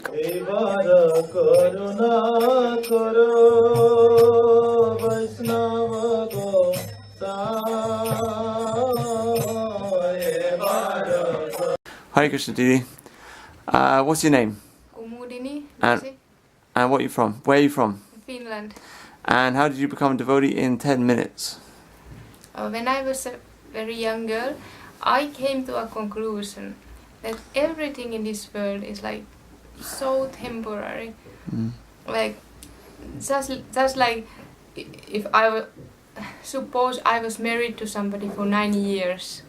Hare Krishna, Didi. What's your name? Kumudini Dasi. And what are you from? Where are you from? Finland. And how did you become a devotee in 10 minutes? When I was a very young girl, I came to a conclusion that everything in this world is like so temporary. Like just like if suppose I was married to somebody for 9 years,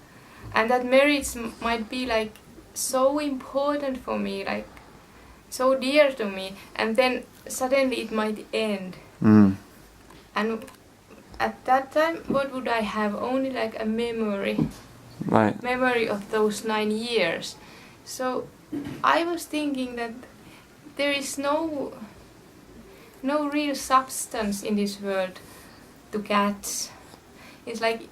and that marriage might be like so important for me, like so dear to me, and then suddenly it might end. And at that time, what would I have? Only like a memory. Right. Memory of those 9 years. So I was thinking that there is no real substance in this world to catch. It's like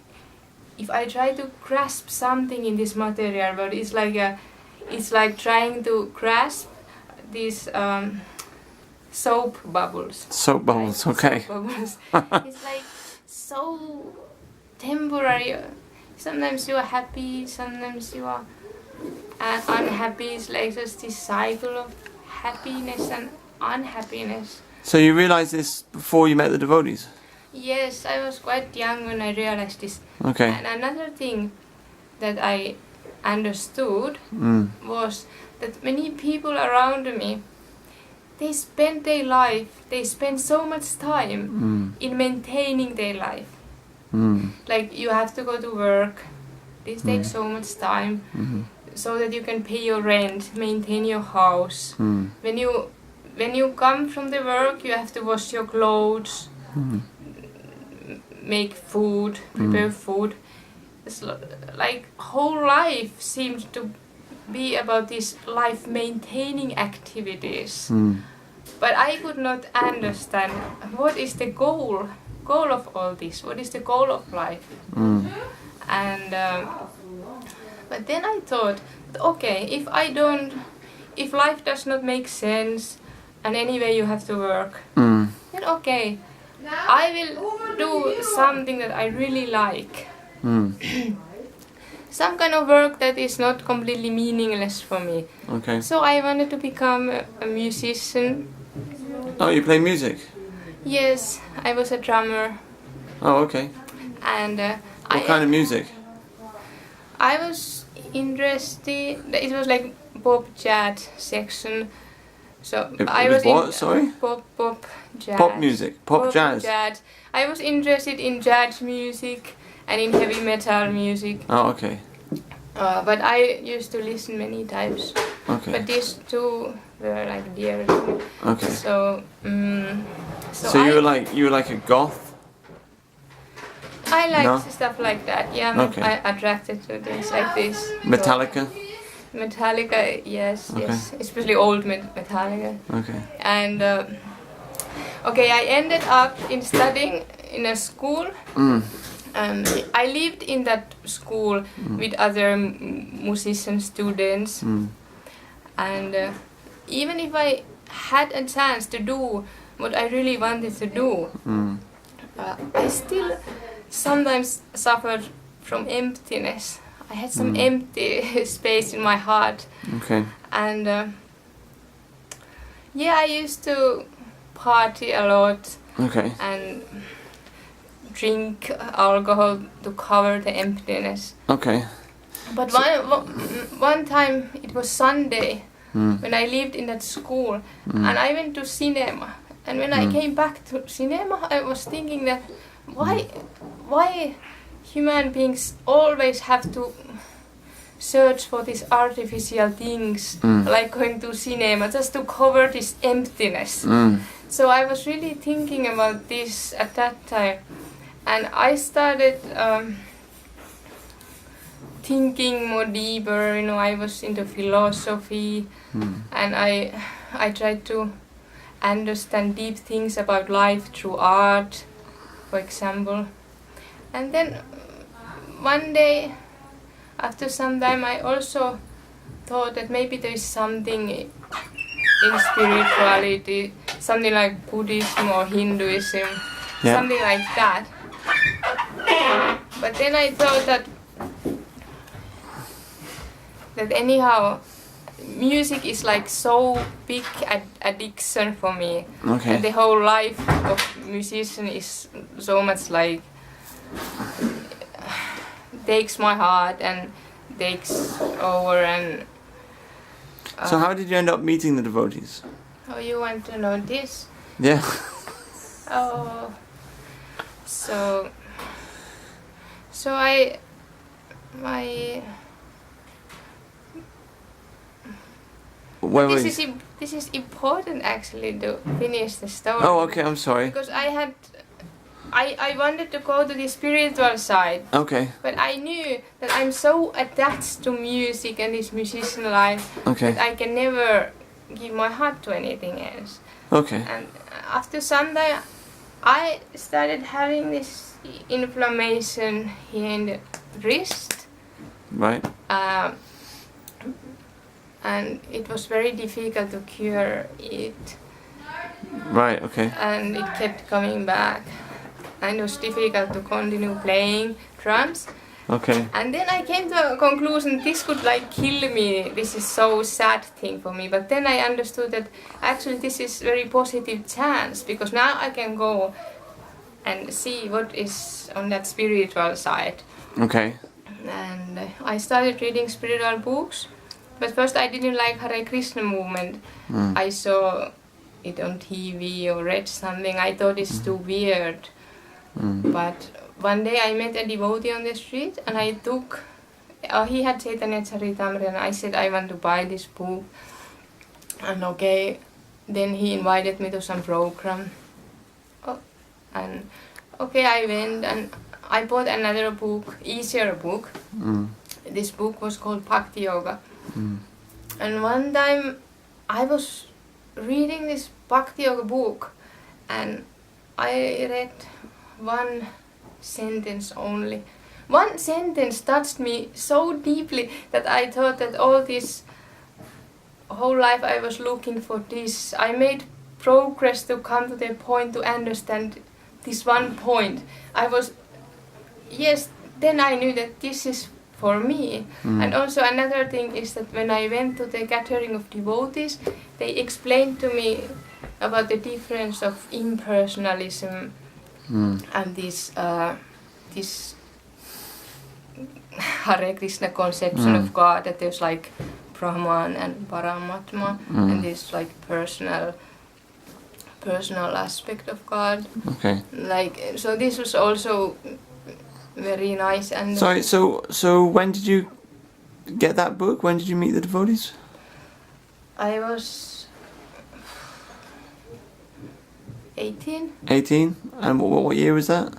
if I try to grasp something in this material world, it's like trying to grasp these soap bubbles. Soap bubbles, okay. Soap bubbles. It's like so temporary. Sometimes you are happy, sometimes you are unhappy. It's like just this cycle of happiness and unhappiness. So you realized this before you met the devotees? Yes, I was quite young when I realized this. Okay. And another thing that I understood was that many people around me, they spend their life, they spend so much time in maintaining their life. Like you have to go to work, this takes so much time, so that you can pay your rent, maintain your house. When you come from the work, you have to wash your clothes, make food, prepare food. It's like whole life seems to be about these life maintaining activities. But I could not understand what is the goal of all this, what is the goal of life. And but then I thought, okay, if life does not make sense and anyway you have to work, then okay, I will do something that I really like. Some kind of work that is not completely meaningless for me. Okay. So I wanted to become a musician. Oh, you play music? Yes, I was a drummer. Oh, okay. And what kind of music? I was interested. It was like pop jazz section. So I was what? Sorry. Pop jazz. Pop music. Pop jazz. I was interested in jazz music and in heavy metal music. Oh, okay. But I used to listen many times. Okay. But these two were like dear to me. Okay. So you were like a goth? I like stuff like that. Yeah, okay. I'm attracted to things like this. Metallica? Metallica, yes, yes, especially old Metallica. Okay. And okay, I ended up studying in a school. And I lived in that school with other musician students. And even if I had a chance to do what I really wanted to do, I still sometimes suffered from emptiness. I had some empty space in my heart. Okay. And yeah, I used to party a lot. Okay. And drink alcohol to cover the emptiness. Okay. But one time, it was Sunday, when I lived in that school, and I went to cinema. And when I came back to cinema, I was thinking that why human beings always have to search for these artificial things, like going to cinema, just to cover this emptiness. So I was really thinking about this at that time. And I started thinking more deeper, I was into philosophy, and I tried to understand deep things about life through art, for example. And then one day, after some time, I also thought that maybe there is something in spirituality, something like Buddhism or Hinduism, Yeah. something like that. But then I thought that anyhow, music is like so big addiction for me. Okay. And the whole life of musician is so much like takes my heart and takes over and. So how did you end up meeting the devotees? Oh, you want to know this? Yeah. Oh, so Where were this you? is important actually to finish the story. Oh, okay. I'm sorry. Because I wanted to go to the spiritual side, Okay. but I knew that I'm so attached to music and this musician life Okay. that I can never give my heart to anything else. Okay. And after some time, I started having this inflammation here in the wrist, Right. and it was very difficult to cure it, Right. Okay. and it kept coming back, and it was difficult to continue playing drums. Okay. And then I came to a conclusion this could like kill me. This is so sad thing for me. But then I understood that actually this is very positive chance, because now I can go and see what is on that spiritual side. Okay. And I started reading spiritual books. But first I didn't like Hare Krishna movement. I saw it on TV or read something. I thought it's too weird. But one day I met a devotee on the street and I took, he had Chaitanya Charitamrita and I said I want to buy this book. And okay, then he invited me to some program. Oh, and okay, I went and I bought another book, easier book. This book was called Bhakti Yoga. And one time I was reading this Bhakti Yoga book and I read one sentence only. One sentence touched me so deeply that I thought that all this whole life I was looking for this. I made progress to come to the point to understand this one point. Then I knew that this is for me. And also another thing is that when I went to the gathering of devotees, they explained to me about the difference of impersonalism and this Hare Krishna conception of God, that there's like Brahman and Paramatma and this like personal aspect of God. Okay. Like, so this was also very nice. And Sorry. So when did you get that book? When did you meet the devotees? I was 18. 18. And what year was that?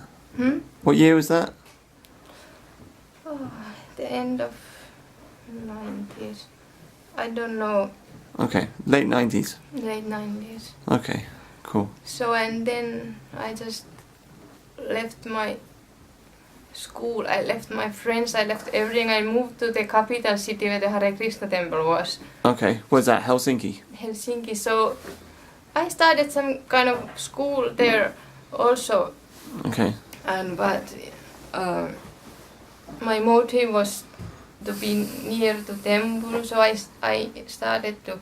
What year was that? Oh, the end of 90s. I don't know. Okay. Late 90s. Late 90s. Okay. Cool. So, and then I just left my school, I left my friends, I left everything. I moved to the capital city where the Hare Krishna temple was. Okay. Was that Helsinki? Helsinki. So I started some kind of school there also. Okay. But my motive was to be near to temple, so I started to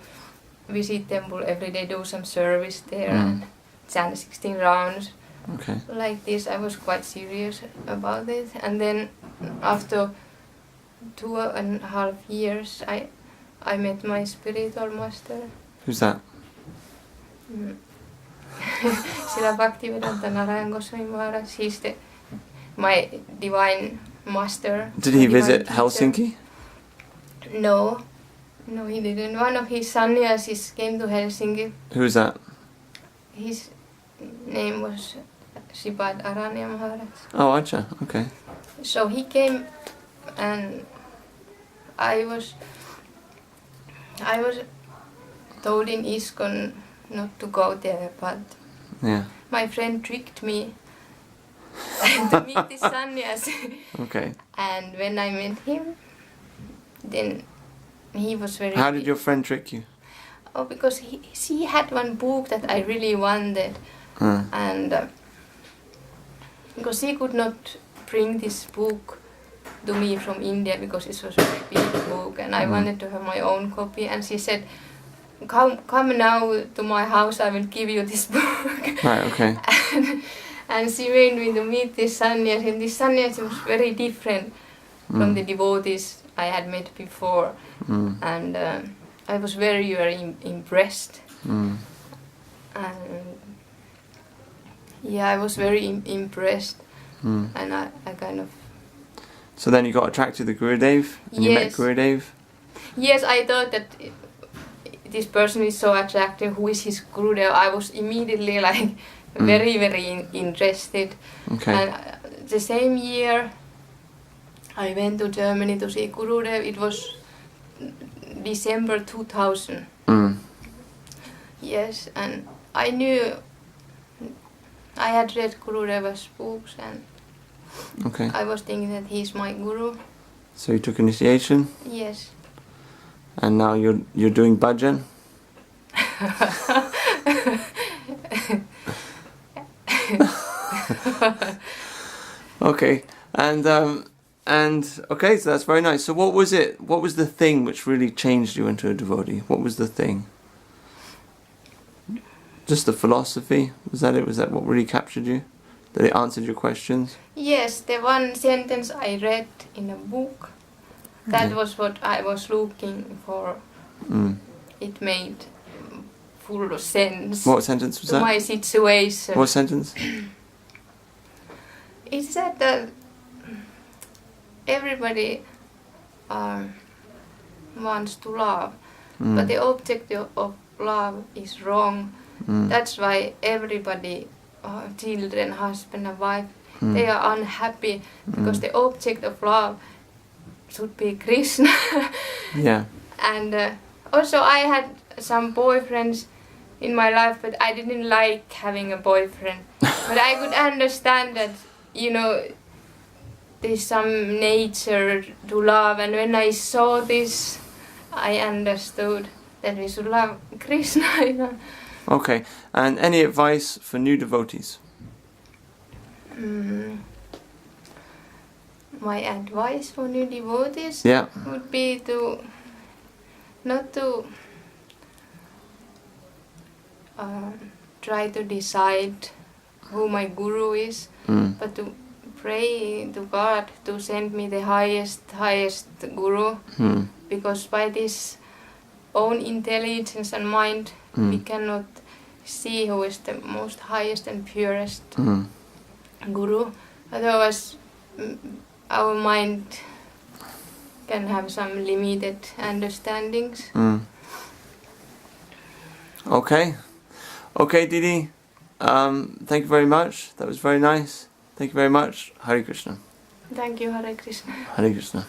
visit temple every day, do some service there and chant 16 rounds. Okay. Like this, I was quite serious about it. And then after 2.5 years, I met my spiritual master. Who's that? Srila Bhaktivedanta Narayan Goswami Maharaj. He's my divine master. Did he divine visit teacher. Helsinki? No, he didn't. One of his sannyasis came to Helsinki. Who's that? His name was Sripad Aranya Maharaj. Oh, Acha. Okay. So he came, and I was told in ISKCON not to go there, but Yeah. my friend tricked me to meet this sannyas. Okay. And when I met him, then he was very... How did your friend trick you? Oh, because she had one book that I really wanted, and because she could not bring this book to me from India because it was a very big book, and I wanted to have my own copy. And she said, "Come now to my house. I will give you this book." Right. Okay. And she made me to meet this sannyasi, and this sannyasi was very different from the devotees I had met before, and I was very, very impressed. And yeah, I was very impressed, and I kind of. So then you got attracted to Gurudev, and you met Yes. Gurudev. Yes, I thought that this person is so attractive. Who is his Gurudev? I was immediately like very, very interested. Okay. And the same year, I went to Germany to see Gurudev. It was December 2000. Yes, and I knew I had read Gurudev's books, and Okay. I was thinking that he's my guru. So you took initiation, Yes. and now you're doing bhajan. Okay, and okay, so that's very nice. So what was it? What was the thing which really changed you into a devotee? What was the thing? Just the philosophy? Was that it? Was that what really captured you? That it answered your questions? Yes, the one sentence I read in a book, that was what I was looking for. It made full sense What sentence was to that? my situation. What sentence? It said that everybody wants to love, but the object of love is wrong. That's why everybody, children, husband and wife, they are unhappy because the object of love should be Krishna. Yeah. And also I had some boyfriends in my life, but I didn't like having a boyfriend. But I could understand that, you know, there's some nature to love, and when I saw this, I understood that we should love Krishna. You know. Okay, and any advice for new devotees? My advice for new devotees Yeah. would be to not to try to decide who my guru is, but to pray to God to send me the highest guru, because by this own intelligence and mind we cannot see who is the most highest and purest guru. Otherwise our mind can have some limited understandings. Okay. Okay, Didi. Thank you very much. That was very nice. Thank you very much. Hare Krishna. Thank you, Hare Krishna. Hare Krishna.